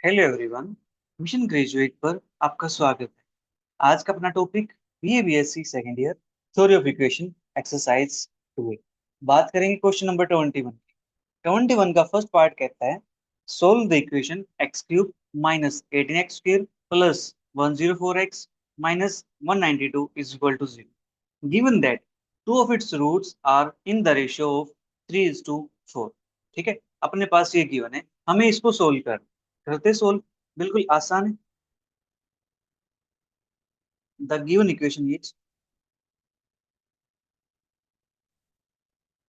Hello everyone. Mission graduate पर आपका स्वागत है। आज का अपना topic BA BSc second year theory of equation exercise 2 है। बात करेंगे क्वेश्चन नंबर 21 की। 21 का फर्स्ट पार्ट कहता है solve the equation x cube minus 18x square plus 104x minus 192 is equal to 0 given that two of its roots are in the ratio of 3:4। ठीक है, अपने पास ये गिवन है, हमें इसको सोल्व करते सोल्व। बिल्कुल आसान है। द गिवन इक्वेशन इज,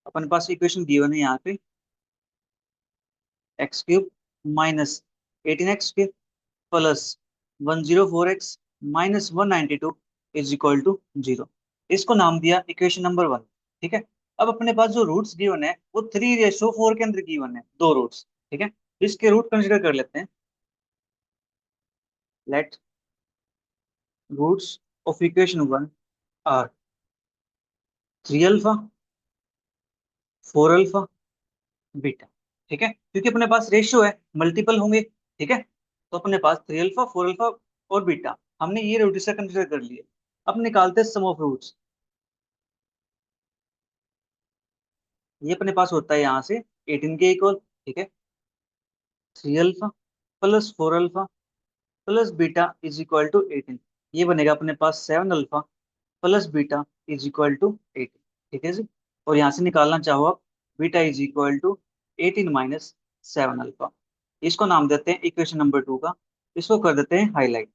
अपन पास इक्वेशन गिवन है यहाँ पे x cube minus 18x square plus 104x minus 192 is equal to 0। इसको नाम दिया इक्वेशन नंबर 1। ठीक है, अब अपने पास जो रूट्स गिवन है वो 3:4 के अंदर गिवन है, दो रूट्स। ठीक है, इसके रूट कंसिडर कर लेते हैं। Let roots of equation 1 are 3 alpha 4 alpha beta. ठीक है, क्योंकि अपने पास रेशियो है, मल्टीपल होंगे। ठीक है, तो अपने पास 3 अल्फा 4 अल्फा और बीटा, हमने ये रूट से कंसिडर कर लिए। अब निकालते हैं सम ऑफ रूट्स। ये अपने पास होता है यहाँ से 18 के इक्वल। ठीक है, 3 alpha plus 4 alpha plus beta is equal to 18। ये बनेगा अपने पास 7 alpha plus beta is equal to 18। ठीक है जी, और यहाँ से निकालना चाहो आप beta is equal to 18 minus 7 alpha. इसको नाम देते हैं इक्वेशन नंबर 2 का। इसको कर देते हैं हाईलाइट।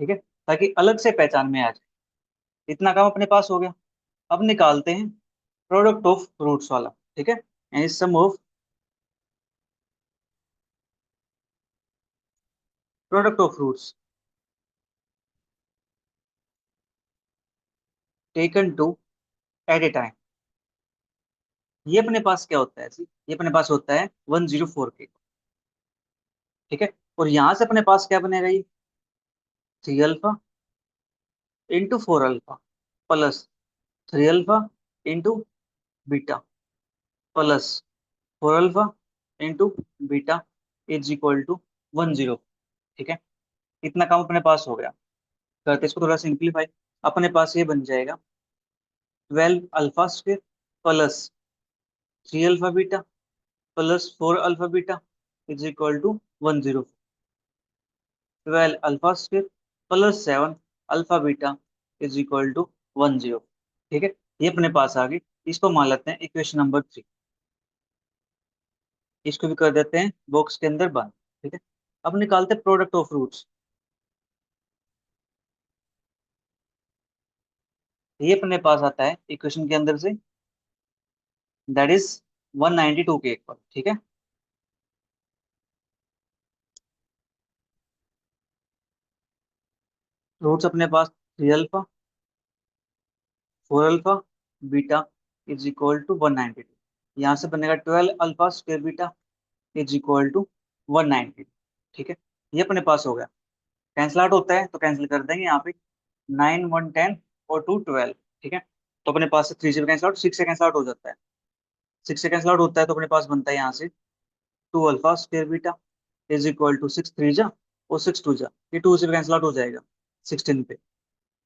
ठीक है, ताकि अलग से पहचान में आ जाए। इतना काम अपने पास हो गया। अब निकालते हैं प्रोडक्ट ऑफ रूट्स वाला। ठीक है, यानी sum of product of roots taken two at a time. ये अपने पास क्या होता है जी? ये अपने पास होता है 104 के। ठीक है, और यहां से अपने पास क्या बनेगा? ये 3 alpha into 4 alpha plus 3 alpha into beta plus 4 alpha into beta is equal to 10। ठीक है, इतना काम अपने पास हो गया। करते इसको थोड़ा सिंप्लीफाई। अपने पास ये बन जाएगा 12 alpha square plus 3 alpha beta plus 4 alpha beta is equal to 10। 12 alpha square plus 7 alpha beta is equal to 10। ठीक है, ये अपने पास आ गई। इसको मान लेते हैं इक्वेशन नंबर 3। इसको भी कर देते हैं बॉक्स के अंदर बंद। ठीक है, अब निकालते हैं प्रोडक्ट ऑफ रूट्स। ये अपने पास आता है इक्वेशन के अंदर से, दैट इज 192 के इक्वल। ठीक है, रूट्स अपने पास 3 alpha 4 alpha beta is equal to 192। यहाँ से बनेगा 12 alpha square beta is equal to 192। ठीक है, ये अपने पास हो गया। कैंसिल आउट होता है तो कैंसिल कर देंगे यहाँ पे। 9 1 10 और 2 12। ठीक है, तो अपने पास से 3 से कैंसिल आउट, 6 से कैंसिल आउट हो जाता है। 6 से कैंसिल आउट होता है तो अपने पास बनता है यहाँ से 2 alpha square beta is equal to 6 3 जा और 6 2 जा, ये 2 से कैंसिल आउट हो जाएगा 16 पे।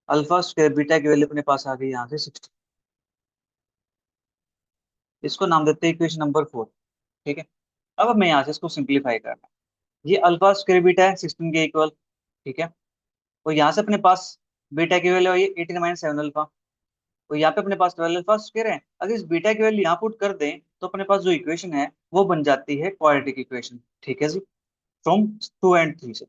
अल्फा स्क्वायर बीटा की वैल्यू अपने पास आ गई यहाँ से 16। इसको नाम देते हैं इक्वेशन नंबर 4। ठीक है, अब हमें यहाँ से इसको सिंप्लीफाई करना है। ये अल्फा स्क्वायर बीटा है 16 के इक्वल। ठीक है, और यहाँ से अपने पास बीटा की वैल्यू आई 18 माइनस 7 अल्फा। तो यहाँ पे अपने पास 12 अल्फा स्क्वायर है। अगर इस बीटा की वैल्यू यहाँ पुट कर दें तो अपने पास जो इक्वेशन है वो बन जाती है क्वाड्रेटिक इक्वेशन। ठीक है जी, फ्रॉम 2 एंड 3 से।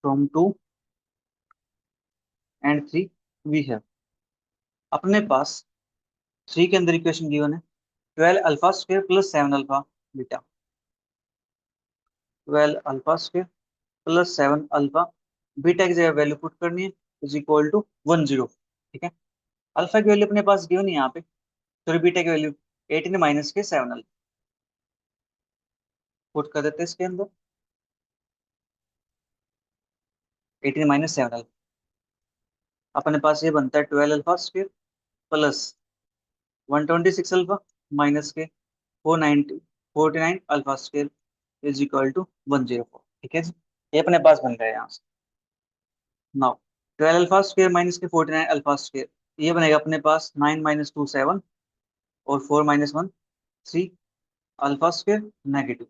फ्रॉम 2 एंड 3 वी हैव, अपने पास 3 के अंदर इक्वेशन गिवन है 12 alpha square plus 7 alpha beta. 12 alpha square plus 7 alpha beta की जगह वैल्यू पुट करनी है इज इक्वल टू 10। ठीक है, अल्फा की वैल्यू अपने पास गिवन है यहाँ पे, सॉरी बीटा की वैल्यू 18 माइनस के 7 अल्फा पुट कर देते हैं इसके अंदर। 18 माइनस 7 अल्फा, अपने पास ये बनता है 12 alpha square plus 126 alpha minus के 49 alpha square is equal to 104। ठीक है जी, ये अपने पास बन गया यहाँ से। नाउ 12 अल्फा स्क्वायर माइनस के 49 अल्फा स्क्वायर, ये बनेगा अपने पास 9 माइनस 2 7 और 4 minus 1 3 alpha square negative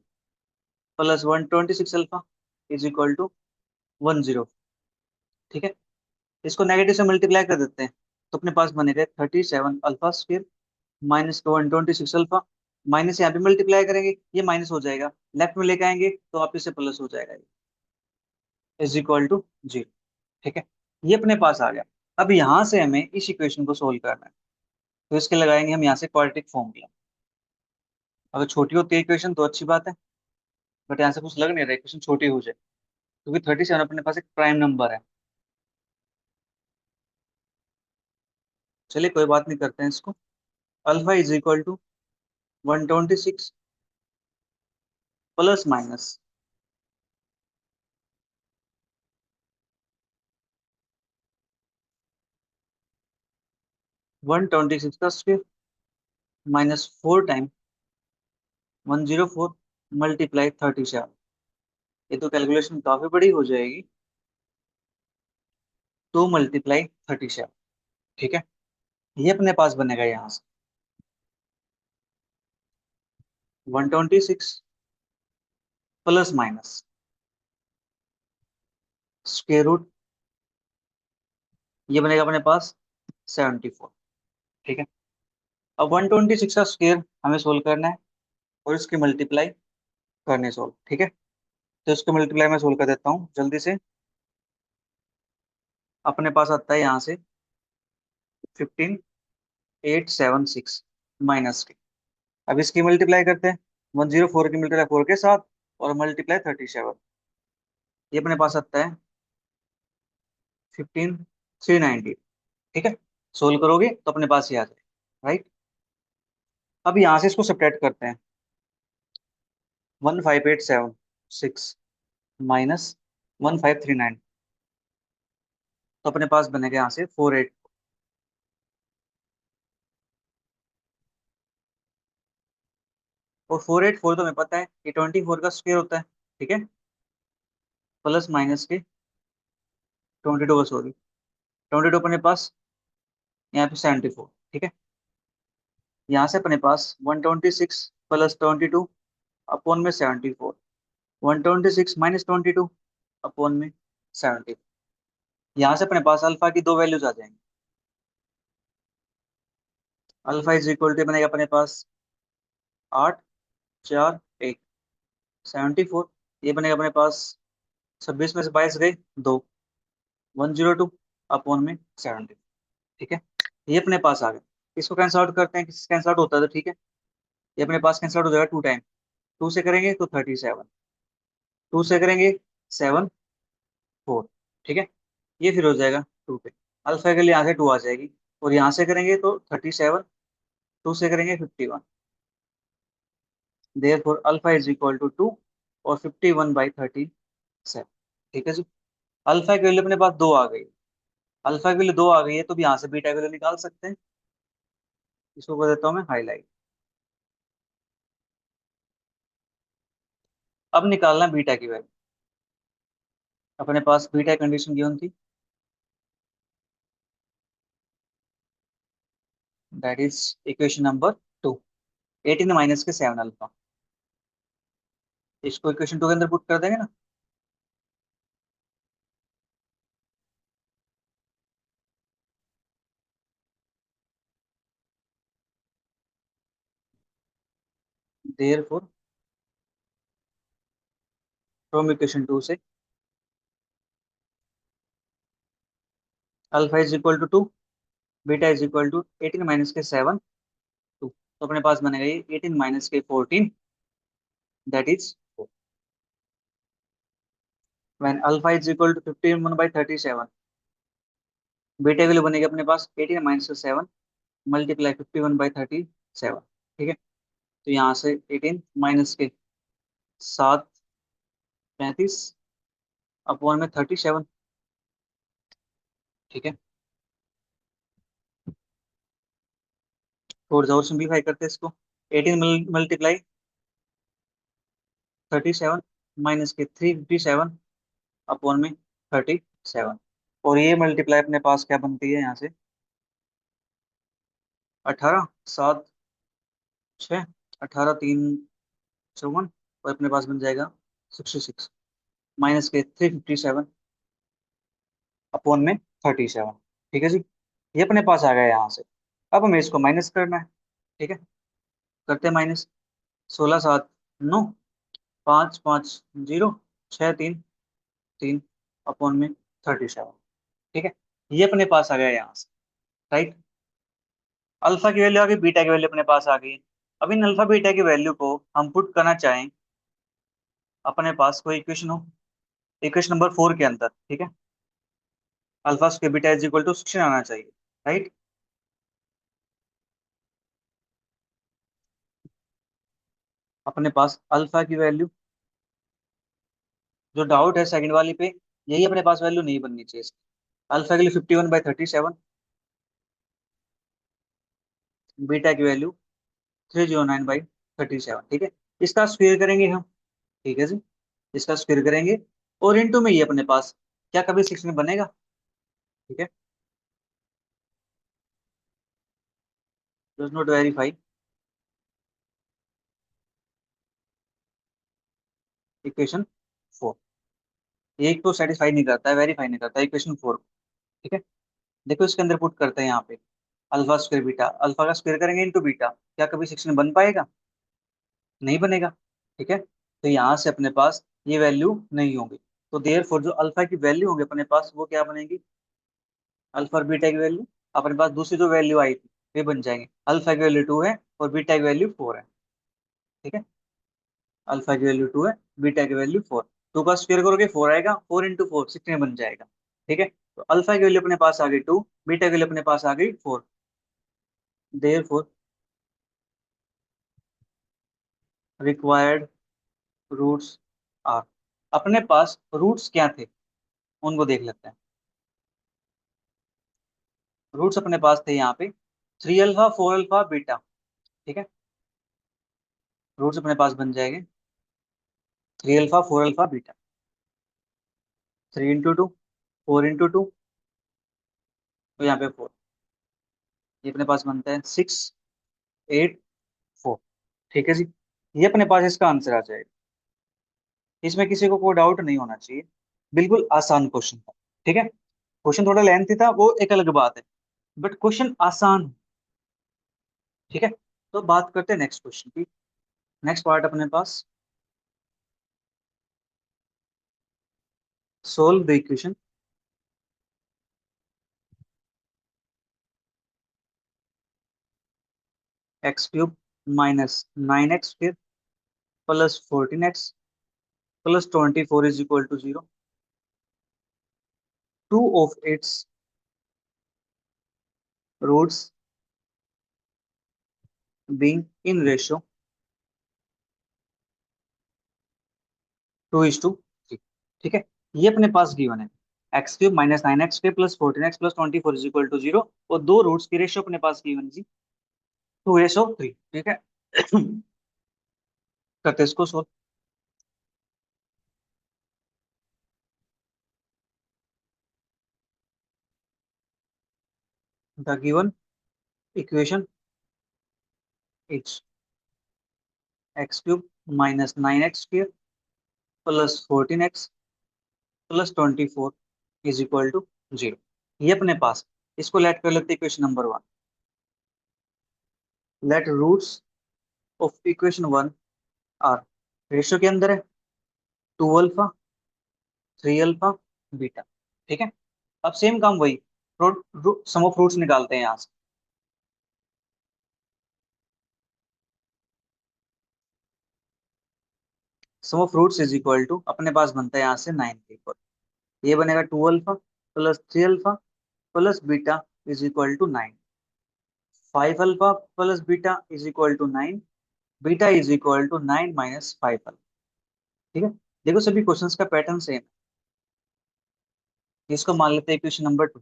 plus 126 alpha is equal to 10। ठीक है, इसको नेगेटिव से मल्टीप्लाई कर देते हैं तो अपने पास बनेगा 37 alpha square minus 126 alpha. Minus यहाँ पे मल्टीप्लाई करेंगे, ये माइनस हो जाएगा, लेफ्ट में लेके आएंगे तो वापिस से प्लस हो जाएगा, इज इक्वल टू 0। ठीक है, ये अपने पास आ गया। अब यहाँ से हमें इस इक्वेशन को सोल्व करना है, तो इसके लगाएंगे हम यहाँ से क्वाड्रेटिक फॉर्मूला। अगर छोटी होती है इक्वेशन तो अच्छी बात है, बट यहाँ से कुछ लग नहीं रहा इक्वेशन छोटी हो जाए, क्योंकि 37 अपने पास एक प्राइम नंबर है। चलिए कोई बात नहीं, करते हैं इसको। Alpha is equal to 126 plus minus 126 का स्क्वायर माइनस 4 टाइम 104 मल्टीप्लाई 37। ये तो कैलकुलेशन काफी बड़ी हो जाएगी, 2 मल्टीप्लाई 37। ठीक है, ये अपने पास बनेगा यहाँ से 126 प्लस माइनस स्क्वायर रूट, ये बनेगा अपने पास 74। ठीक है, अब 126 का स्क्वायर हमें सोल्व करना है और इसकी मल्टीप्लाई करने सोल्व। ठीक है, तो इसको मल्टीप्लाई में सोल्व कर देता हूँ जल्दी से। अपने पास आता है यहाँ से 15876 माइनस के। अब इसकी मल्टीप्लाई करते हैं, 104 की मल्टीप्लाई 4 के साथ और मल्टीप्लाई 37, ये अपने पास आता है 15390। ठीक है, सोल्व करोगे तो अपने पास ही आ जाए, राइट। अब यहाँ से इसको सब्ट्रैक्ट करते हैं, 15876 माइनस 1539, तो अपने पास बनेगा यहाँ से 48। और 484 तो हमें पता है कि 24 का स्क्वायर होता है। ठीक है, प्लस माइनस के 22 का, सॉरी 22 अपने पास यहाँ पे 74। ठीक है, यहाँ से अपने पास 126 प्लस 22 अपॉन में 74, 126 माइनस 22 अपॉन में 70। यहाँ से अपने पास अल्फा की दो वैल्यूज आ जाएंगी। अल्फा इज इक्वल टू बनेगा अपने पास 8 4 1 74, ये बनेगा अपने पास 26 में से 22 गए 2, 102 अपॉन में 70। ठीक है, ये अपने पास आ गया। इसको कैंसल आउट करते हैं, किसी कैंसल आउट होता है तो ठीक है, ये अपने पास कैंसल आउट हो जाएगा 2 टाइम, 2 से करेंगे तो 37, 2 से करेंगे 74। ठीक है, ये फिर हो जाएगा 2 पे, अल्फा के लिए यहाँ से 2 आ जाएगी, और यहाँ से करेंगे तो 37, 2 से करेंगे 51, therefore alpha is equal to 2 और 51/37। ठीक है जी, अल्फा की वैल्यू अपने पास 2 आ गई, अल्फा की वैल्यू 2 आ गई है, तो भी यहाँ से बीटा की वैल्यू निकाल सकते हैं। इसको कर देता हूँ मैं हाईलाइट। अब निकालना बीटा की वैल्यू। अपने पास बीटा कंडीशन गिवन थी, that is equation number 2, 18 minus के 7 अल्फा। इसको इक्वेशन 2 के अंदर पुट कर देंगे ना। देयरफॉर फ्रॉम इक्वेशन 2 से alpha is equal to 2, beta is equal to 18 minus के 7 2, तो अपने पास बनेगा ये 18 माइनस के 14, that is 4। When alpha is equal to 51/37, beta की वैल्यू बनेगी अपने पास 18 माइनस के 7 मल्टीप्लाई 51/37। ठीक है, तो यहाँ से 18 माइनस के 7 35 अपॉन में 37। ठीक है, थोड़ा सा और सिंप्लीफाई करते हैं इसको। 18 मल्टीप्लाई 37 माइनस के 357 अपॉन में 37। और ये मल्टीप्लाई अपने पास क्या बनती है यहाँ से, 18 7 6, 18 3 54, और अपने पास बन जाएगा 66 माइनस के 357 अपॉन में 37। ठीक है जी, ये अपने पास आ गया यहाँ से। अब हमें इसको माइनस करना है। ठीक है, करते हैं माइनस। 16 7 9, 5 5 0, 6 3 3 अपॉन में 37। ठीक है, ये अपने पास आ गया यहाँ से। राइट, अल्फा की वैल्यू आ गई, बीटा की वैल्यू अपने पास आ गई। अब इन अल्फा बीटा की वैल्यू को हम पुट करना चाहें, अपने पास कोई इक्वेशन हो, इक्वेशन नंबर 4 के अंदर। ठीक है, alpha square beta is equal to 16 आना चाहिए। राइट, अपने पास अल्फा की वैल्यू, जो डाउट है सेकंड वाली पे, यही अपने पास वैल्यू नहीं बननी चाहिए इसकी। अल्फा के लिए 51/37, बीटा की वैल्यू 309/37। ठीक है, इसका स्क्वायर करेंगे हम। ठीक है जी, इसका स्क्वायर करेंगे, और इनटू में ये अपने पास क्या कभी 16 बनेगा? ठीक है, डज नॉट वेरीफाई इक्वेशन 4। एक तो सेटिस्फाई नहीं करता है, वेरीफाई नहीं करता इक्वेशन 4। ठीक है, देखो इसके अंदर पुट करते हैं यहाँ पे, अल्फा स्क्वायर बीटा, अल्फा का स्क्वायर करेंगे इंटू बीटा, क्या कभी 16 बन पाएगा? नहीं बनेगा। ठीक है, तो यहाँ से अपने पास ये वैल्यू नहीं होगी। तो देयर फॉर जो अल्फा की वैल्यू होगी अपने पास, वो क्या बनेगी? अल्फा और बीटा की वैल्यू, अपने पास दूसरी जो वैल्यू आई थी वे बन जाएंगे। अल्फा की वैल्यू 2 है और बीटा की वैल्यू 4 है। ठीक है, अल्फा की वैल्यू 2 है, बीटा की वैल्यू 4। 2 का स्क्वायर करोगे 4 आएगा, 4 इंटू 4 16 बन जाएगा। ठीक है, तो अल्फा की वैल्यू अपने पास आ गई 2, बीटा की वैल्यू अपने पास आ गई 4। Therefore required roots are, अपने पास रूट्स क्या थे उनको देख लेते हैं। रूट्स अपने पास थे यहाँ पे 3 अल्फा 4 अल्फा बीटा। ठीक है, रूट्स अपने पास बन जाएंगे 3 alpha 4 alpha beta. 3 into 2, 4 into 2, तो यहाँ पे 4, ये अपने पास बनता है 6 8 4। ठीक है जी, ये अपने पास इसका आंसर आ जाएगा। इसमें किसी को कोई डाउट नहीं होना चाहिए, बिल्कुल आसान क्वेश्चन था। ठीक है, क्वेश्चन थोड़ा लेंथी था वो एक अलग बात है, बट क्वेश्चन आसान। ठीक है, तो बात करते हैं नेक्स्ट क्वेश्चन की। नेक्स्ट पार्ट अपने पास, solve the equation x³ minus 9x² plus 14x plus 24 is equal to 0, two of its roots being in ratio 2:3। ठीक है, ये अपने पास गिवन है, x³ minus 9x² plus 14x plus 24 is equal to 0, और दो रूट्स की रेशियो अपने पास गिवन जी 2:3। ठीक है, करते हैं इसको solve. The given equation is x³ minus 9x² plus 14x plus 24 is equal to 0। ये अपने पास, इसको लेट कर लेते हैं equation number 1। Let roots of equation 1 are, ratio के अंदर है 2 अल्फा 3 अल्फा बीटा। ठीक है, अब सेम काम वही, सम ऑफ रूट्स निकालते हैं यहाँ से। Sum of roots is equal to, अपने पास बनता है यहाँ से 9 के इक्वल, ये बनेगा 2 alpha plus 3 alpha plus beta is equal to 9। 5 alpha plus beta is equal to 9, beta is equal to 9 minus 5 alpha. ठीक है, देखो सभी क्वेश्चंस का पैटर्न सेम है। इसको मान लेते हैं equation number 2।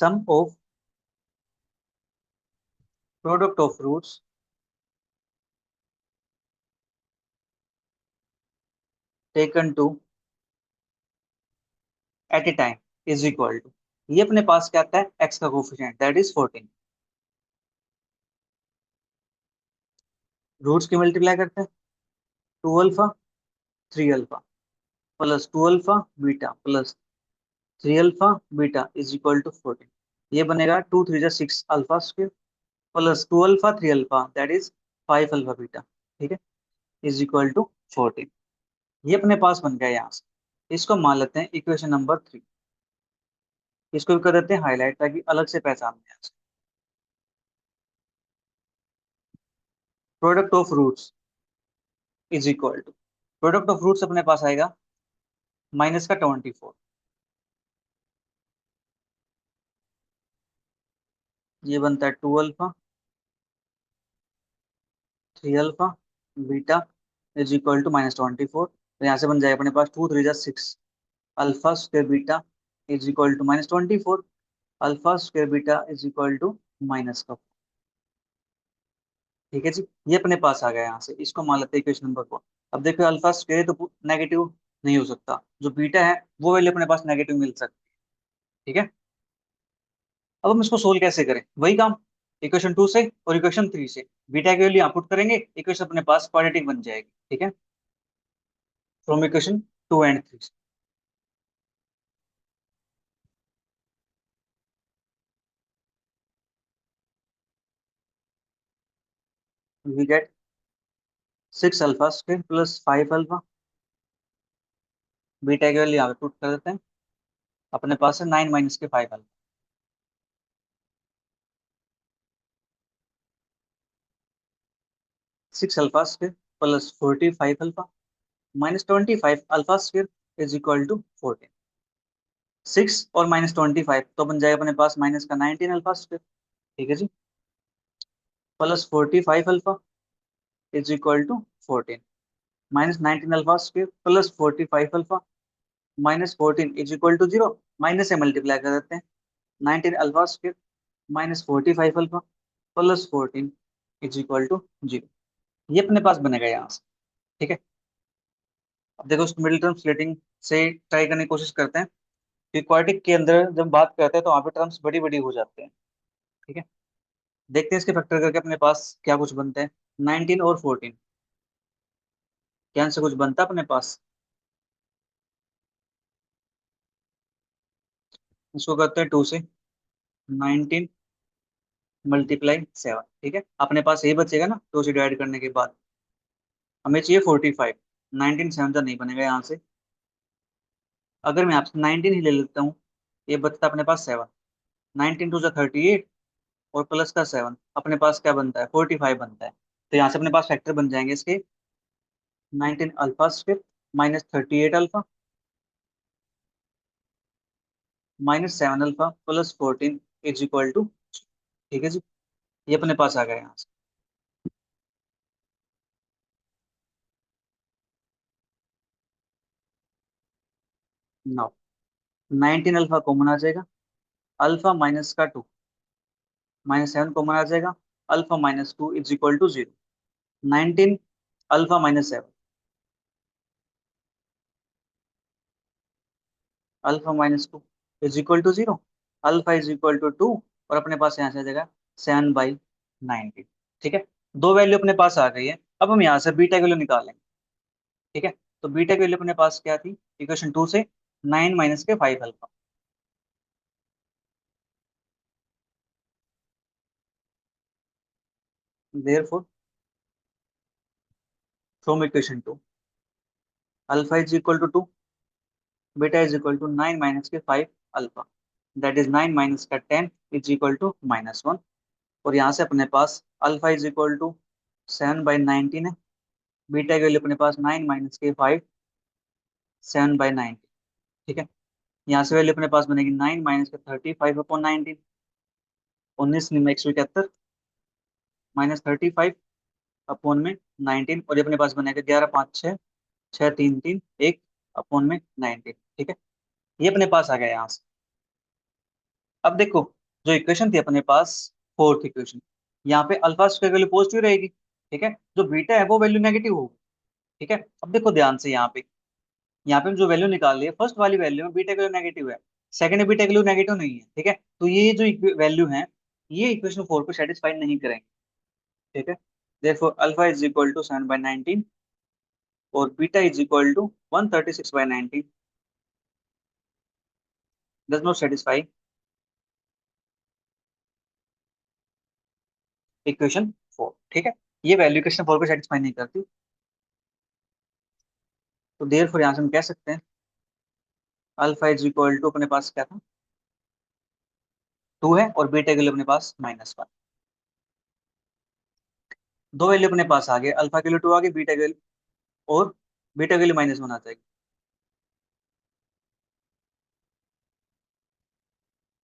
Sum of product of roots taken two at a time is equal to, ये अपने पास क्या आता है, एक्स का कोफिशिएंट दैट इज 14। रूट्स की मल्टीप्लाई करते हैं, 2 alpha 3 alpha plus 2 alpha beta plus 3 alpha beta is equal to 14। ये बनेगा 2 3 6 alpha square plus 2 alpha 3 alpha that is 5 alpha beta, ठीक है, इज इक्वल टू 14। ये अपने पास बन गया यहाँ से। इसको मान लेते हैं इक्वेशन नंबर 3। इसको भी कर देते हैं हाईलाइट ताकि अलग से पहचान में आ जाए। Product of roots is equal to, product of roots अपने पास आएगा माइनस का 24, ये बनता है 2 alpha 3 alpha beta is equal to -24। तो यहाँ से बन जाएगा अपने पास 2 3 6 alpha square beta is equal to -24, alpha square beta is equal to minus का। ठीक है जी, ये अपने पास आ गया यहाँ से। इसको मान लेते हैं इक्वेशन नंबर 4। अब देखो अल्फा स्क्वायर तो नेगेटिव नहीं हो सकता, जो बीटा है वो वैल्यू अपने पास नेगेटिव मिल सकती है। ठीक है, अब हम इसको सोल्व कैसे करें, वही काम इक्वेशन 2 से और इक्वेशन 3 से। बीटा की वैल्यू यहाँ पुट करेंगे, इक्वेशन अपने पास क्वाड्रेटिक बन जाएगी। ठीक है, from equation 2 and 3 we get 6 alpha square plus 5 alpha, beta की वैल्यू यहाँ पे पुट कर देते हैं, अपने पास है 9 माइनस के 5 alpha. 6 alpha square plus 45 alpha -25 alpha square is equal to 14। 6 और -25 तो बन जाएगा अपने पास माइनस का 19 अल्फा स्क्वायर। ठीक है जी, plus 45 alpha is equal to 14, -19 alpha square plus 45 alpha -14 is equal to 0। Minus से मल्टीप्लाई कर देते हैं, 19 alpha square -45 alpha plus 14 is equal to 0। ये अपने पास बनेगा यहाँ से। ठीक है, अब देखो उसको मिडिल टर्म स्प्लिटिंग से ट्राई करने की कोशिश करते हैं। क्वाड्रेटिक के अंदर जब बात करते हैं तो वहाँ पे टर्म्स बड़ी बड़ी हो जाते हैं। ठीक है, देखते हैं इसके फैक्टर करके अपने पास क्या कुछ बनते हैं। 19 और 14 क्या से कुछ बनता है अपने पास, इसको करते हैं 2 से। 19 मल्टीप्लाई 7, ठीक है, अपने पास यही बचेगा ना 2 से डिवाइड करने के बाद। हमें चाहिए 45, 19 7 तो नहीं बनेगा यहाँ से। अगर मैं आपसे 19 ही ले लेता हूँ, ये बचता है अपने पास 7। 19 2 38 और प्लस का 7 अपने पास क्या बनता है, 45 बनता है। तो यहाँ से अपने पास फैक्टर बन जाएंगे इसके, 19 alpha square -38 alpha -7 alpha plus 14 is equal to. ठीक है जी, ये अपने पास आ गया यहाँ से। नाउ 19 अल्फा कॉमन आ जाएगा, अल्फा माइनस का 2 -7 कॉमन आ जाएगा, alpha -2 is equal to 0। 19 alpha -7, alpha -2 is equal to 0, alpha is equal to 2 और अपने पास यहाँ से आ जाएगा 7/19। ठीक है, दो वैल्यू अपने पास आ गई है। अब हम यहाँ से बीटा की वैल्यू निकालेंगे। ठीक है, तो बीटा की वैल्यू अपने पास क्या थी इक्वेशन 2 से, 9 माइनस के 5 alpha. Therefore from equation 2 alpha is equal to 2, beta is equal to 9 minus के 5 अल्फा, दैट इज 9 माइनस का 10 इज इक्वल टू -1। और यहाँ से अपने पास अल्फा इज इक्वल टू 7/19 है, बीटा की वैल्यू अपने पास 9 माइनस के 5 7/19। ठीक है, यहाँ से वैल्यू अपने पास बनेगी 9 माइनस के 35/19, 19 × 171 -35/19 और ये अपने पास बनेगा 11 5 6 6 3 3 1/19। ठीक है, ये अपने पास आ गया यहाँ से। अब देखो, जो इक्वेशन थी अपने पास, फोर्थ इक्वेशन, यहाँ पे अल्फा स्क्वायर वैल्यू पॉजिटिव रहेगी, ठीक है, जो बीटा है वो वैल्यू नेगेटिव होगी। ठीक है, अब देखो ध्यान से यहाँ पे हम जो वैल्यू निकाल रही है, फर्स्ट वाली वैल्यू में बीटा का वैल्यू नेगेटिव है, सेकंड में बीटा का वैल्यू नेगेटिव नहीं है, ठीक है, तो ये जो वैल्यू है, ये इक्वेशन फोर को सेटिस्फाई नहीं करेंगे। ठीक है, therefore alpha is equal to 7/19 और beta is equal to 136/19 does not satisfy equation four. ठीक है, ये वैल्यू इक्वेशन फोर को सेटिस्फाई नहीं करती, तो देयरफॉर यहाँ से हम कह सकते हैं अल्फा इज इक्वल टू, अपने पास क्या था, 2 है, और बीटा के लिए अपने पास -1। दो वैल्यू अपने पास आ गए, अल्फा के लिए 2 आ गए, बीटा के लिए, और बीटा के लिए -1 आ जाएगी।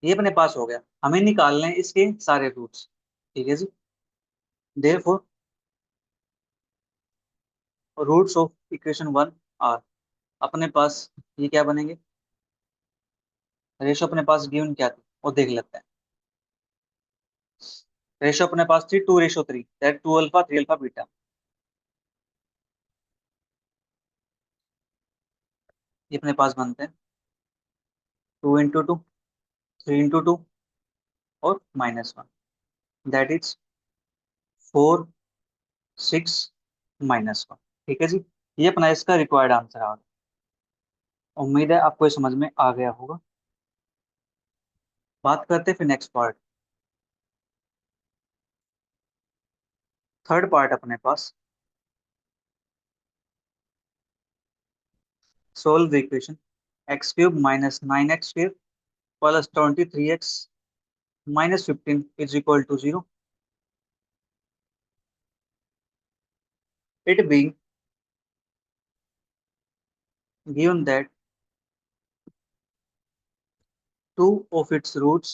ये अपने पास हो गया, हमें निकालने हैं इसके सारे रूट्स। ठीक है जी, therefore roots of equation one are, अपने पास ये क्या बनेंगे, रेशो अपने पास गिवन क्या थी वो देख लेते हैं। रेशो अपने पास थी 2:3, दैट 2 अल्फा 3 अल्फा बीटा। ये अपने पास बनते हैं 2 × 2, 3 × 2 और -1, दैट इज 4, 6, -1। ठीक है जी, ये अपना इसका रिक्वायर्ड आंसर आ गया। उम्मीद है आपको ये समझ में आ गया होगा। बात करते हैं फिर नेक्स्ट पार्ट, थर्ड पार्ट अपने पास, solve the equation x³ -9x² plus 23x -15 is equal to 0, it being given that two of its roots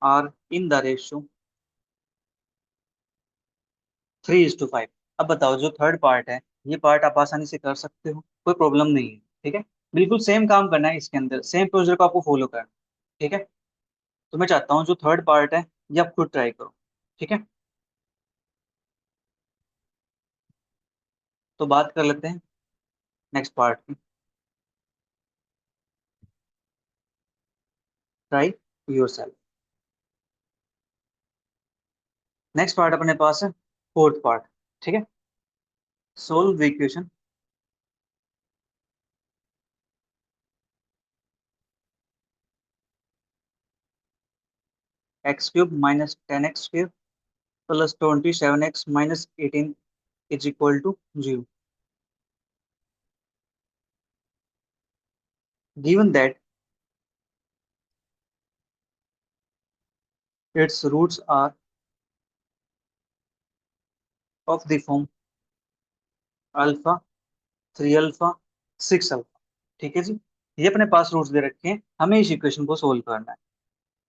are in the ratio 3:5। अब बताओ, जो थर्ड पार्ट है, ये पार्ट आप आसानी से कर सकते हो, कोई प्रॉब्लम नहीं है। ठीक है, बिल्कुल सेम काम करना है, इसके अंदर सेम प्रोसीजर को आपको फॉलो करना है। ठीक है, तो मैं चाहता हूँ जो थर्ड पार्ट है ये आप खुद ट्राई करो। ठीक है, तो बात कर लेते हैं नेक्स्ट पार्ट की, try yourself. Next part अपने पास है फोर्थ पार्ट। ठीक है, solve the equation x³ -10x² plus 27x -18 is equal to 0, given that its roots are of the form alpha 3 alpha 6 alpha. ठीक है जी, ये अपने पास रूट्स दे रखे हैं, हमें इस इक्वेशन को सोल्व करना है।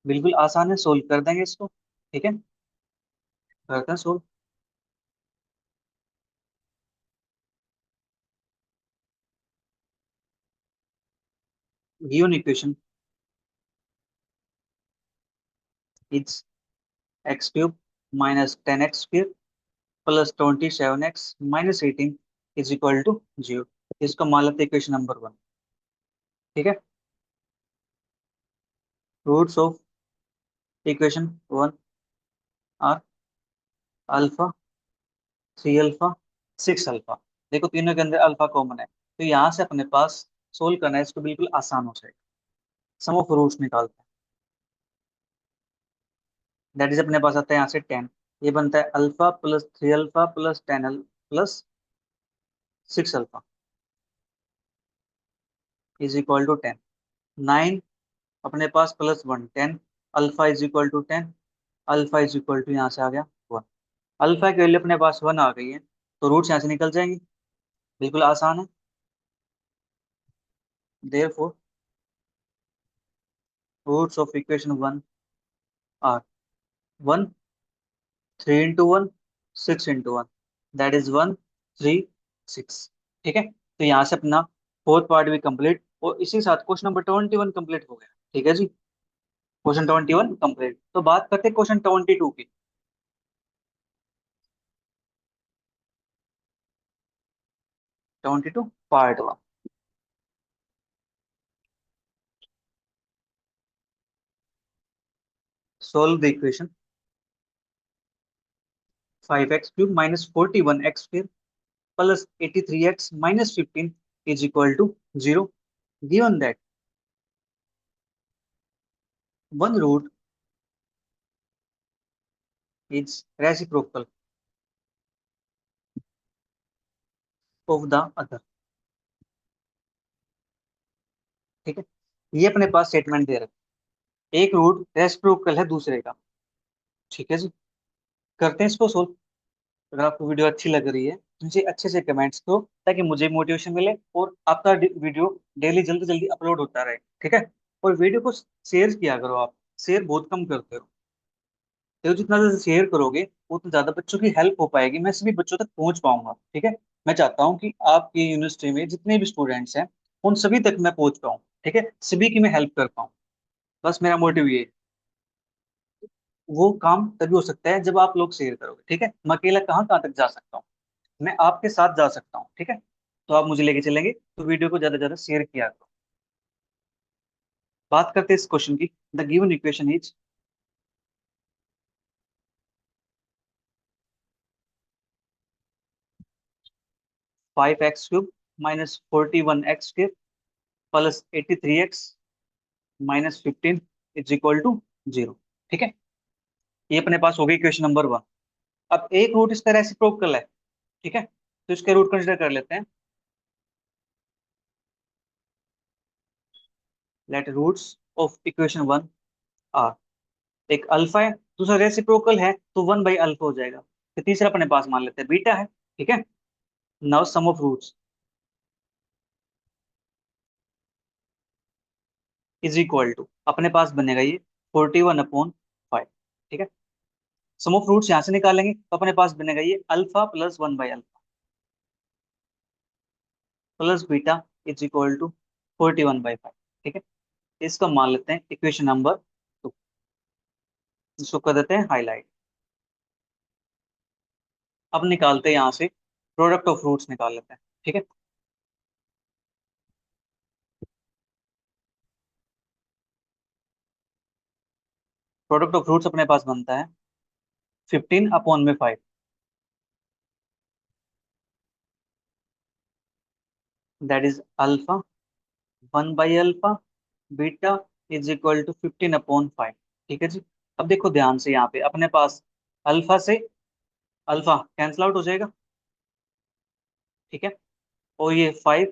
बिल्कुल आसान है, सोल्व कर देंगे इसको। ठीक है, करते हैं solve. Given equation is x³ -10x² plus 27x -18 is equal to 0। इसको मान लेते हैं इक्वेशन नंबर 1। ठीक है, roots of equation 1 are alpha 3 alpha 6 alpha. देखो तीनों के अंदर अल्फा कॉमन है, तो यहाँ से अपने पास सोल्व करना है, इसको बिल्कुल आसान हो जाएगा। सम ऑफ रूट्स निकालते हैं, दैट इज अपने पास आता है यहाँ से 10, ये बनता है alpha plus 3 alpha plus 10 plus 6 alpha is equal to 10। 9 अपने पास +1 10, alpha is equal to 10, alpha is equal to यहाँ से आ गया 1। अल्फा की वैल्यू अपने पास 1 आ गई है, तो रूट्स यहाँ से निकल जाएंगी, बिल्कुल आसान है। Therefore roots of equation 1 are 1 3 × 1 6 × 1, that is 1 3 6। ठीक है, तो यहाँ से अपना फोर्थ पार्ट भी कंप्लीट और इसी के साथ क्वेश्चन नंबर 21 कंप्लीट हो गया। ठीक है जी, क्वेश्चन 21 कंप्लीट। तो बात करते हैं क्वेश्चन 22 की। 22 part 1। Solve the equation 5x³ minus 41x² plus 83x minus 15 is equal to 0। Given that one root is reciprocal of the other. ठीक है, ये अपने पास स्टेटमेंट दे रखा है, एक रूट रेसिप्रोकल है दूसरे का। ठीक है जी, करते हैं इसको सोल्व। अगर आपको वीडियो अच्छी लग रही है तो मुझे अच्छे से कमेंट्स दो, ताकि मुझे मोटिवेशन मिले और आपका वीडियो डेली जल्दी जल्दी अपलोड होता रहे। ठीक है, और वीडियो को शेयर किया करो। आप शेयर बहुत कम करते हो, तो जितना ज्यादा शेयर करोगे उतना ज्यादा बच्चों की हेल्प हो पाएगी, मैं सभी बच्चों तक पहुंच पाऊंगा। ठीक है, मैं चाहता हूँ कि आपकी यूनिवर्सिटी में जितने भी स्टूडेंट्स हैं उन सभी तक मैं पहुंच पाऊँ। ठीक है, सभी की मैं हेल्प कर पाऊँ। बस मेरा मोटिव ये है। वो काम तभी हो सकता है जब आप लोग शेयर करोगे। ठीक है, मैं अकेला कहाँ कहाँ तक जा सकता हूँ, मैं आपके साथ जा सकता हूँ। ठीक है, तो आप मुझे लेके चलेंगे, तो वीडियो को ज्यादा से ज्यादा शेयर किया करो। बात करते हैं इस क्वेश्चन की। The given equation is 5x³ minus 41x² plus 83x minus 15 is equal to 0। ठीक है, ये अपने पास हो गई क्वेश्चन नंबर 1। अब एक रूट इसका रेसिप्रोकल है। ठीक है, तो इसके रूट कंसिडर कर लेते हैं। Let roots of equation 1 are, एक अल्फा है, दूसरा रेसिप्रोकल है तो 1/अल्फा हो जाएगा। तो तीसरा अपने पास मान लेते हैं बीटा है। ठीक है, now sum of roots is equal to, अपने पास बनेगा ये 41/5। ठीक है, सम ऑफ रूट्स यहां से निकालेंगे तो अपने पास बनेगा ये अल्फा प्लस 1/अल्फा plus beta is equal to 41/5। ठीक है, इसको मान लेते हैं इक्वेशन नंबर 2। इसको कर देते हैं हाईलाइट। अब निकालते हैं यहाँ से प्रोडक्ट ऑफ रूट्स निकाल लेते हैं। ठीक है, प्रोडक्ट ऑफ रूट्स अपने पास बनता है 15/5। दैट इज अल्फा 1/अल्फा बीटा इज इक्वल टू 15/5। ठीक है जी, अब देखो ध्यान से, यहाँ पे अपने पास अल्फा से अल्फा कैंसिल आउट हो जाएगा। ठीक है, और ये 5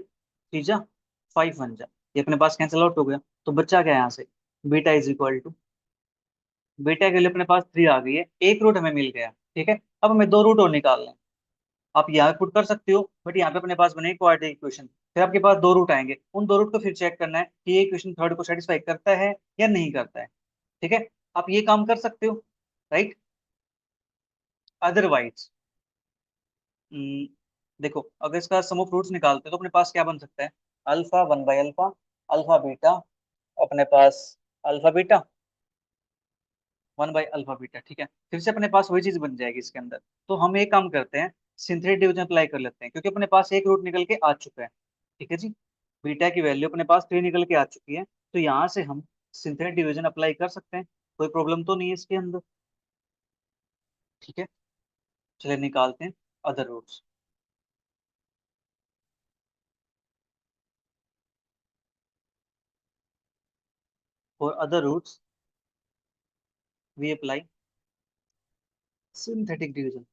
तीजा 5 बन जा, ये अपने पास कैंसिल आउट हो गया। तो बच्चा क्या है यहाँ से, beta is equal to, beta के लिए अपने पास 3 आ गई है, एक रूट हमें मिल गया। ठीक है, अब हमें 2 रूट और निकालने हैं। आप यहाँ पुट कर सकते हो, बट यहाँ पे अपने पास बने क्वाड्रेटिक इक्वेशन। फिर आपके पास 2 रूट आएंगे, उन 2 रूट को फिर चेक करना है कि ये इक्वेशन थर्ड को सेटिस्फाई करता है या नहीं करता है। ठीक है, आप ये काम कर सकते हो, राइट। अदरवाइज देखो, अगर इसका सम ऑफ रूट्स निकालते हैं तो अपने पास क्या बन सकता है, अल्फा 1/अल्फा अल्फा बीटा, अपने पास अल्फा बीटा 1/अल्फा बीटा। ठीक है, फिर से अपने पास वही चीज बन जाएगी इसके अंदर। तो हम एक काम करते हैं, सिंथेटिक डिवीजन अप्लाई कर लेते हैं, क्योंकि अपने पास एक रूट निकल के आ चुका है। ठीक है जी, बीटा की वैल्यू अपने पास 3 निकल के आ चुकी है, तो यहाँ से हम सिंथेटिक डिवीजन अप्लाई कर सकते हैं। कोई प्रॉब्लम तो नहीं है इसके अंदर। ठीक है, चलिए निकालते हैं other roots. For other roots we apply synthetic division.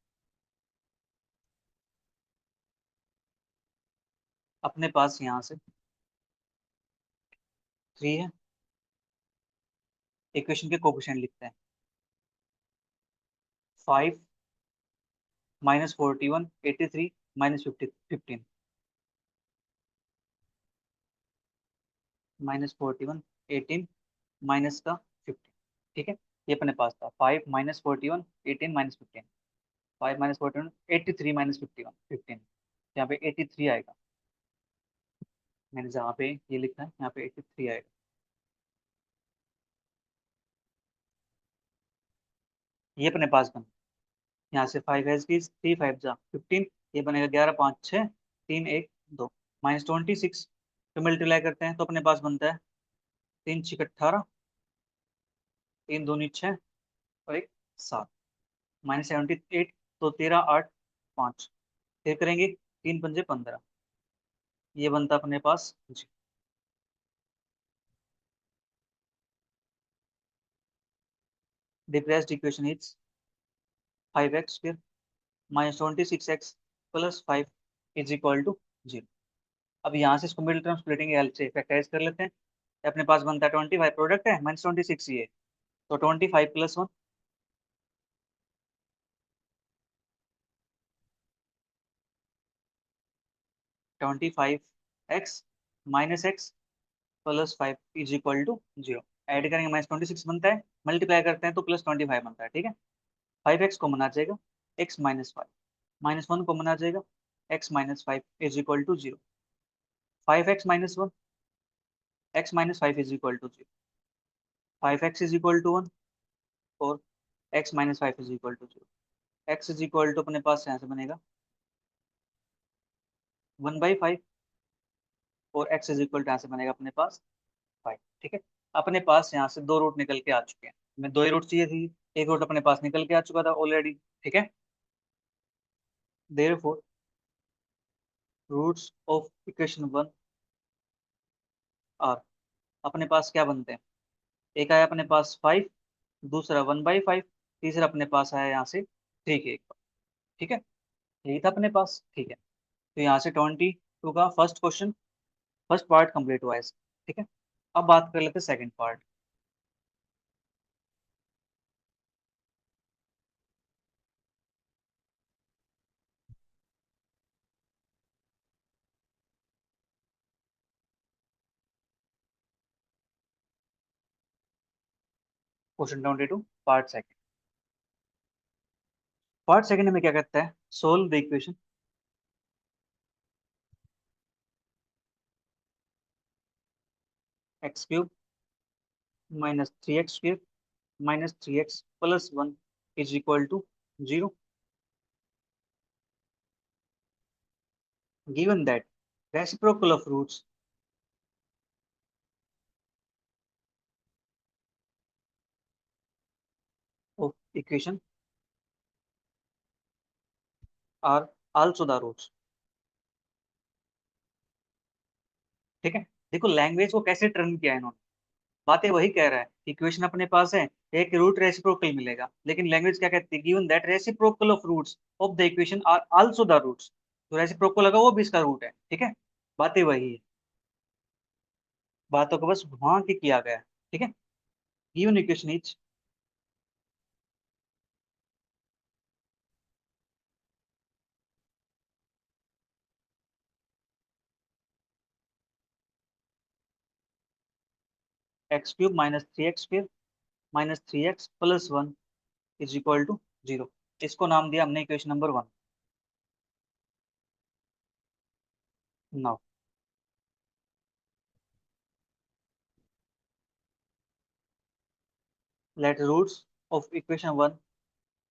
अपने पास यहाँ से 3 है, इक्वेशन के कोफिशिएंट लिखते हैं। 5 माइनस 41 83 माइनस 15 माइनस 41 18 माइनस का 15। ठीक है, ये अपने पास था 5 माइनस 41 18 माइनस 15। 5 माइनस 41 83 माइनस 51 15, यहाँ पे 83 आएगा। मैंने जहाँ पे ये लिखा है यहाँ पे 83 आएगा। ये अपने पास बना, यहाँ से 5 की 3 5 जा 15, ये बनेगा 11 5 6 3 1 2 -26। तो मल्टीप्लाई करते हैं तो अपने पास बनता है 3 6 18, 3 दूनी 6 और 1 7, -78। तो 13 8 5, फिर करेंगे 3 पंजे 15, ये बनता अपने पास जी। Depressed equation is 5x² -26x +5 is equal to 0। अब यहाँ से इसको मिडिल टर्म स्प्लिटिंग हेल्प से फैक्टराइज कर लेते हैं। अपने पास बनता है 25 प्रोडक्ट है -26 ये, तो 25 + 1, 25x -x +5 is equal to 0। Add करेंगे -26 बनता है, मल्टीप्लाई करते हैं तो +25 बनता है। ठीक है, 5x कॉमन आ जाएगा, x -5 -1 कॉमन आ जाएगा, x -5 is equal to 0। 5x - 1, x -5 is equal to 0। 5x is equal to 1 और x -5 is equal to 0। x is equal to अपने पास यहाँ से बनेगा 1/5 और x इज इक्वल टू यहाँ से बनेगा अपने पास 5। ठीक है, अपने पास यहाँ से दो रूट निकल के आ चुके हैं, हमें दो ही रूट चाहिए थी, एक रूट अपने पास निकल के आ चुका था ऑलरेडी। ठीक है, therefore roots of equation 1 are, अपने पास क्या बनते हैं, एक आया अपने पास 5, दूसरा 1/5, तीसरा अपने पास आया यहाँ से 3 के 1। ठीक है, यही था अपने पास। ठीक है, तो यहाँ से 22 का first question, first part complete हुआ है इसका। ठीक है, अब बात कर लेते हैं second part. Question 22 part second. Part second में क्या कहता है, solve the equation x³ -3x² -3x + 1 is equal to 0। Given that reciprocal of roots of equation are also the roots. ठीक है, देखो लैंग्वेज को कैसे टर्न किया है इन्होंने, बातें वही कह रहा है, इक्वेशन अपने पास है, एक रूट रेसिप्रोकल मिलेगा, लेकिन लैंग्वेज क्या कहती है, given that reciprocal of roots of the equation are also the roots. तो रेसिप्रोकल लगा वो भी इसका रूट है। ठीक है, बातें वही है, बातों को बस घुमा के किया गया है। ठीक है, given equation is x³ -3x² -3x + 1 is equal to 0। इसको नाम दिया हमने equation number 1। Now let roots of equation 1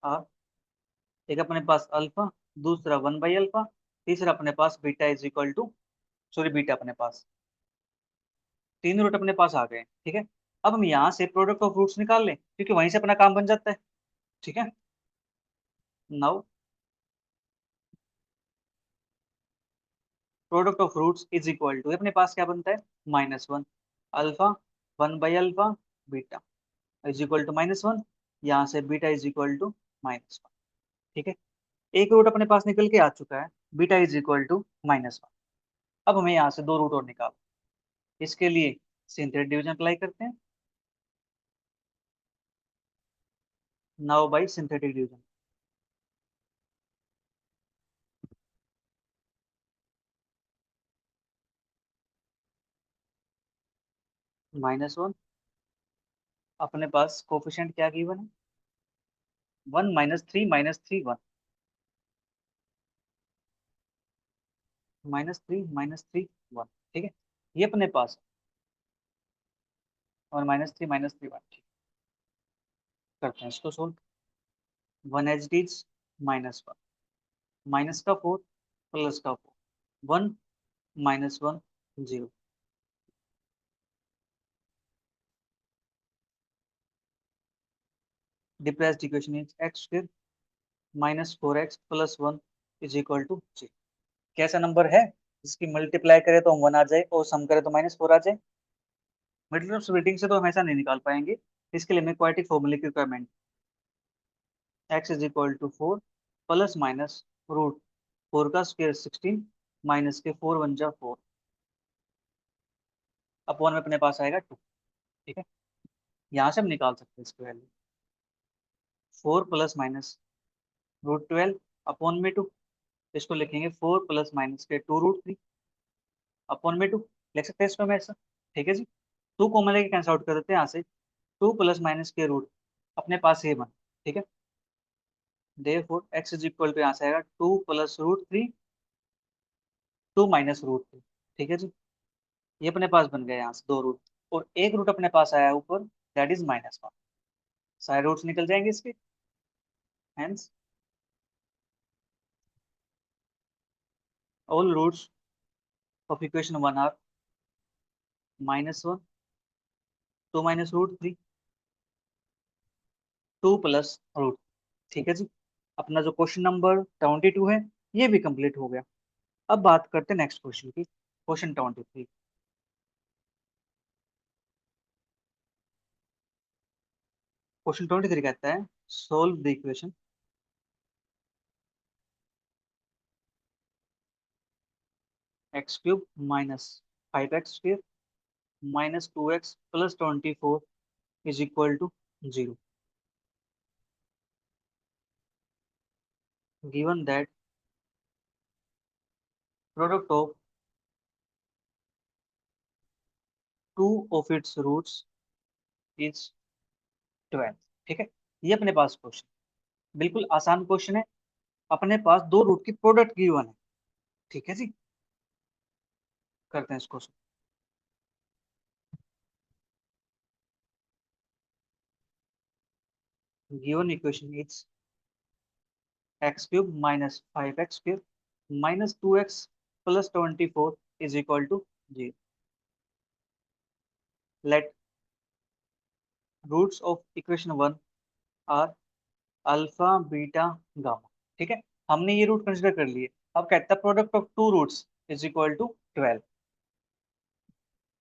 are, एक अपने पास अल्फा, दूसरा 1/अल्फा, तीसरा अपने पास beta is equal to, sorry beta अपने पास, तीन रूट अपने पास आ गए। ठीक है, अब हम यहाँ से प्रोडक्ट ऑफ रूट्स निकाल लें क्योंकि वहीं से अपना काम बन जाता है। ठीक है, now product of roots is equal to, अपने पास क्या बनता है, -1 अल्फा 1/अल्फा बीटा इज इक्वल टू -1, यहाँ से बीटा इज इक्वल टू -1। ठीक है, एक रूट अपने पास निकल के आ चुका है, बीटा इज इक्वल टू -1। अब हमें यहाँ से दो रूट और निकाल, इसके लिए सिंथेटिक डिवीजन अप्लाई करते हैं। नाउ बाई सिंथेटिक डिवीजन, -1, अपने पास कोफिशिएंट क्या गिवन है, 1 -3 -3 1, -3 -3 1। ठीक है, ये अपने पास और -3 -3 1, ठीक। करते हैं इसको सोल्व। 1 एच डी -1, माइनस का 4 प्लस का 4, 1 -1 0। Depressed equation is x² -4x + 1 = 0। कैसा नंबर है जिसकी मल्टीप्लाई करे तो 1 आ जाए और सम करे तो -4 आ जाए? मिडिल ऑफ स्प्लिटिंग से तो हमेशा नहीं निकाल पाएंगे, इसके लिए हमें क्वाड्रेटिक फॉर्मूले की requirement. x = 4 plus minus root 4 का स्क्वायर 16 माइनस के 4 1 जा 4 अपॉन में अपने पास आएगा 2। ठीक है, यहाँ से हम निकाल सकते हैं इसकी value. 4 plus minus root 12 upon में 2। इसको लिखेंगे 4 प्लस माइनस के 2√3 अपॉन में 2। लिख सकते हैं इसको हम ऐसा। ठीक है जी, 2 कॉमन लेके कैंसिल आउट कर देते हैं यहाँ से। 2 प्लस माइनस के रूट अपने पास ये 1। ठीक है, देयरफॉर x = यहाँ से आएगा 2 + √3 2 - √3। ठीक है जी, ये अपने पास बन गया यहाँ से 2 रूट और एक रूट अपने पास आया ऊपर, दैट इज -1। सारे रूट्स निकल जाएंगे इसके। Hence all roots of equation 1 are -1 2 -√3 2 + root. ठीक है जी, अपना जो क्वेश्चन नंबर 22 है ये भी कंप्लीट हो गया। अब बात करते हैं नेक्स्ट क्वेश्चन की, क्वेश्चन 23। क्वेश्चन 23 कहता है solve the equation x³ -5x² -2x + 24 = 0, given that product of two of its roots is 12। ठीक है, ये अपने पास क्वेश्चन बिल्कुल आसान क्वेश्चन है। अपने पास दो रूट की प्रोडक्ट गिवन है। ठीक है जी, करते हैं इसको। Given equation is x³ -5x² -2x + 24 = 0। Let roots of equation 1 are alpha beta gamma. ठीक है, हमने ये रूट कंसिडर कर लिए। अब कहता है product of two roots = 12,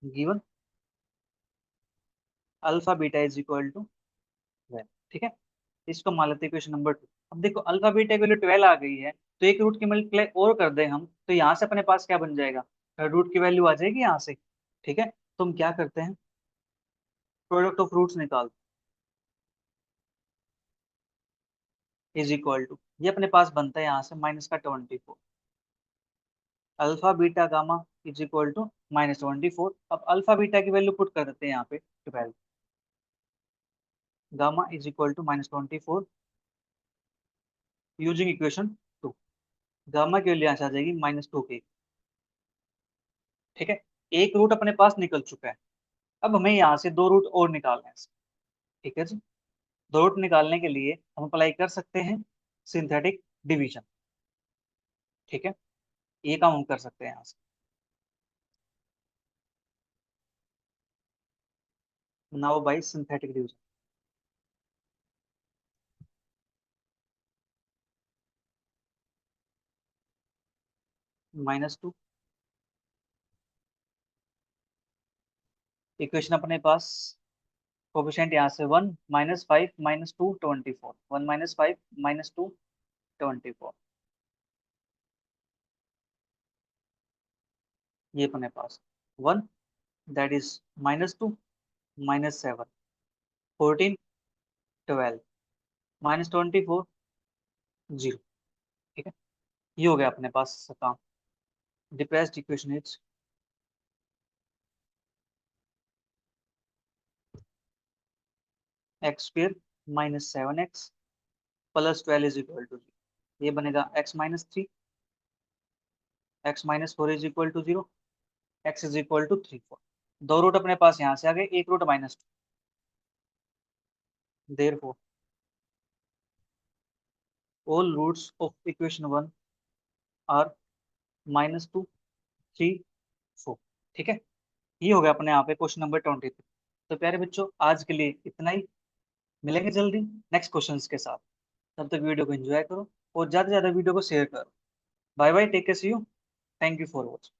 given alpha beta = 12। ठीक है, इसको मान लेते हैं इक्वेशन नंबर 2। अब देखो अल्फा बीटा की वैल्यू 12 आ गई है, तो एक रूट की मल्टीप्लाई और कर दें हम तो यहाँ से अपने पास क्या बन जाएगा, रूट की वैल्यू आ जाएगी यहाँ से। ठीक है, तो हम क्या करते हैं, प्रोडक्ट ऑफ रूट्स निकाल ये अपने पास बनता है यहाँ से माइनस का 24। Alpha beta gamma -24। अब अल्फा बीटा की वैल्यू पुट कर देते हैं यहाँ पे 12। Gamma -24 using equation 2। गामा की वैल्यू यहाँ से आ जाएगी -2 के। ठीक है, एक रूट अपने पास निकल चुका है। अब हमें यहाँ से दो रूट और निकालना है। ठीक है जी, दो रूट निकालने के लिए हम अप्लाई कर सकते हैं सिंथेटिक डिवीजन। ठीक है, ये काम हम कर सकते हैं यहाँ से। Now bye synthetic division, -2 equation अपने पास कोफिशिएंट यहाँ से 1 -5 -2 24 1 -5 -2 24। ये अपने पास 1 दैट इज -2 -7 14 12 -24 0। ठीक है, ये हो गया अपने पास काम। Depressed equation is x² -7x + 12 = 0। ये बनेगा x -3 x -4 = 0 x is equal to 3 4। दो रूट अपने पास यहाँ से आ गए, एक root -2। Therefore all roots of equation 1 are -2 3 4। ठीक है, ये हो गया अपने यहाँ पे क्वेश्चन नंबर 23। तो प्यारे बच्चों, आज के लिए इतना ही। मिलेंगे जल्दी नेक्स्ट क्वेश्चंस के साथ। तब तक वीडियो को एंजॉय करो और ज्यादा से ज्यादा वीडियो को शेयर करो। Bye bye, take care, see you. Thank you for watching.